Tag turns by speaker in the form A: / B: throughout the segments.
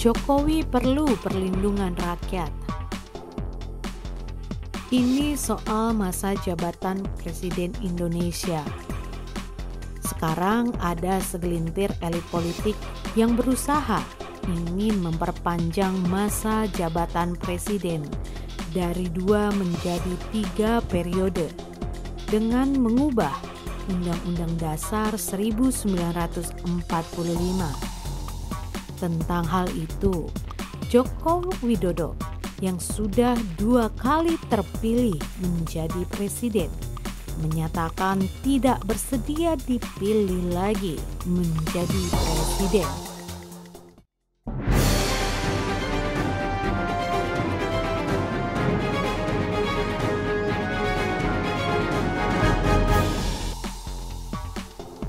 A: Jokowi perlu perlindungan rakyat. Ini soal masa jabatan Presiden Indonesia. Sekarang ada segelintir elit politik yang berusaha ingin memperpanjang masa jabatan presiden dari 2 menjadi 3 periode dengan mengubah Undang-Undang Dasar 1945. Tentang hal itu, Joko Widodo yang sudah 2 kali terpilih menjadi presiden menyatakan tidak bersedia dipilih lagi menjadi presiden.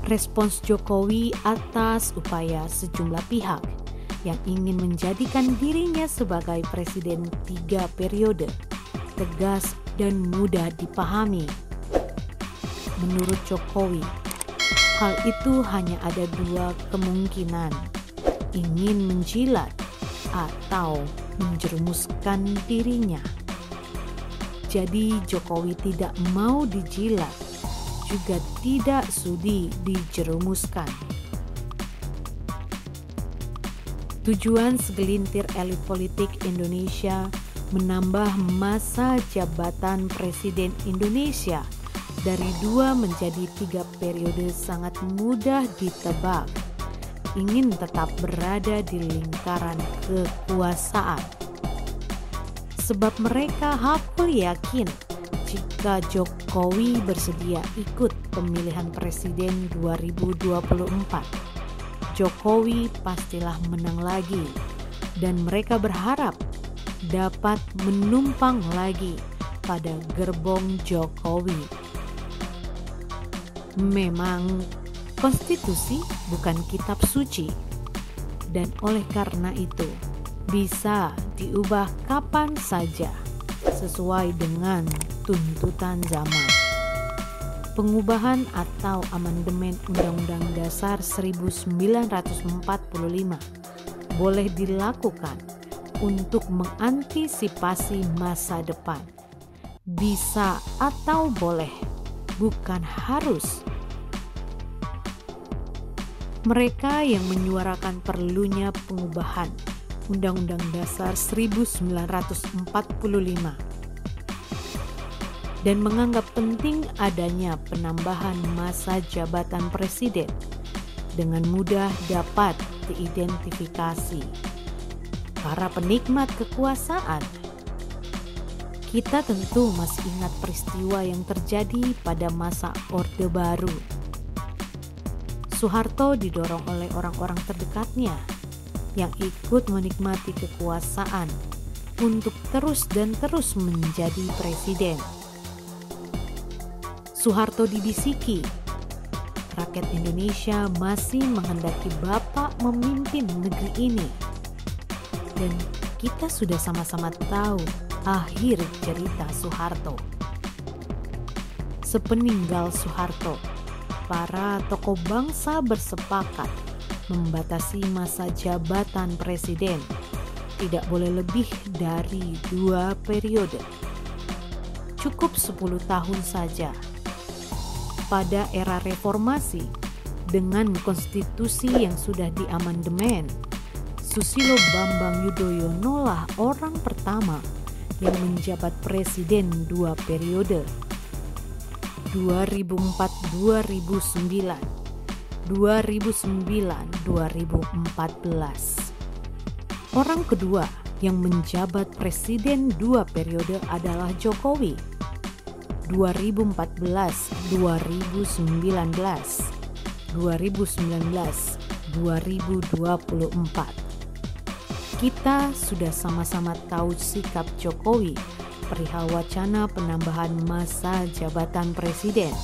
A: Respons Jokowi atas upaya sejumlah pihak yang ingin menjadikan dirinya sebagai presiden 3 periode tegas dan mudah dipahami. Menurut Jokowi, hal itu hanya ada 2 kemungkinan, ingin menjilat atau menjerumuskan dirinya. Jadi Jokowi tidak mau dijilat, juga tidak sudi dijerumuskan. Tujuan segelintir elit politik Indonesia menambah masa jabatan Presiden Indonesia dari 2 menjadi 3 periode sangat mudah ditebak. Ingin tetap berada di lingkaran kekuasaan. Sebab mereka hakul yakin jika Jokowi bersedia ikut pemilihan presiden 2024, Jokowi pastilah menang lagi dan mereka berharap dapat menumpang lagi pada gerbong Jokowi. Memang konstitusi bukan kitab suci dan oleh karena itu bisa diubah kapan saja sesuai dengan tuntutan zaman. Pengubahan atau amandemen Undang-Undang Dasar 1945 boleh dilakukan untuk mengantisipasi masa depan. Bisa atau boleh, bukan harus. Mereka yang menyuarakan perlunya pengubahan Undang-Undang Dasar 1945 dan menganggap penting adanya penambahan masa jabatan presiden dengan mudah dapat diidentifikasi para penikmat kekuasaan. Kita tentu masih ingat peristiwa yang terjadi pada masa Orde Baru. Soeharto didorong oleh orang-orang terdekatnya yang ikut menikmati kekuasaan untuk terus dan terus menjadi presiden. Soeharto dibisiki, rakyat Indonesia masih menghendaki Bapak memimpin negeri ini. Dan kita sudah sama-sama tahu akhir cerita Soeharto. Sepeninggal Soeharto, para tokoh bangsa bersepakat membatasi masa jabatan presiden tidak boleh lebih dari 2 periode. Cukup 10 tahun saja. Pada era reformasi, dengan konstitusi yang sudah diamandemen, Susilo Bambang Yudhoyono lah orang pertama yang menjabat presiden 2 periode, 2004-2009, 2009-2014. Orang kedua yang menjabat presiden 2 periode adalah Jokowi, 2014-2019, 2019-2024. Kita sudah sama-sama tahu sikap Jokowi perihal wacana penambahan masa jabatan presiden.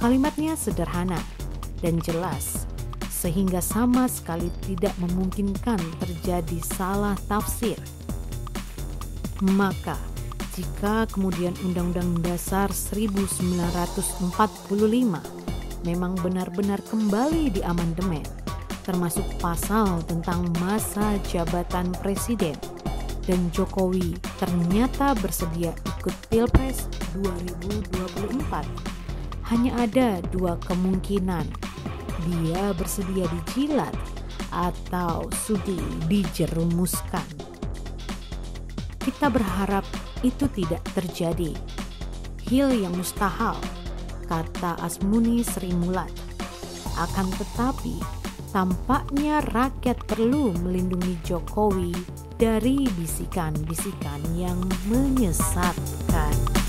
A: Kalimatnya sederhana dan jelas, sehingga sama sekali tidak memungkinkan terjadi salah tafsir. Maka, jika kemudian Undang-Undang Dasar 1945 memang benar-benar kembali diamandemen termasuk pasal tentang masa jabatan presiden. Dan Jokowi ternyata bersedia ikut Pilpres 2024. Hanya ada dua kemungkinan, dia bersedia dijilat atau sudi dijerumuskan. Kita berharap itu tidak terjadi. Hil yang mustahil, kata Asmuni Sri Mulat. Akan tetapi, tampaknya rakyat perlu melindungi Jokowi dari bisikan-bisikan yang menyesatkan.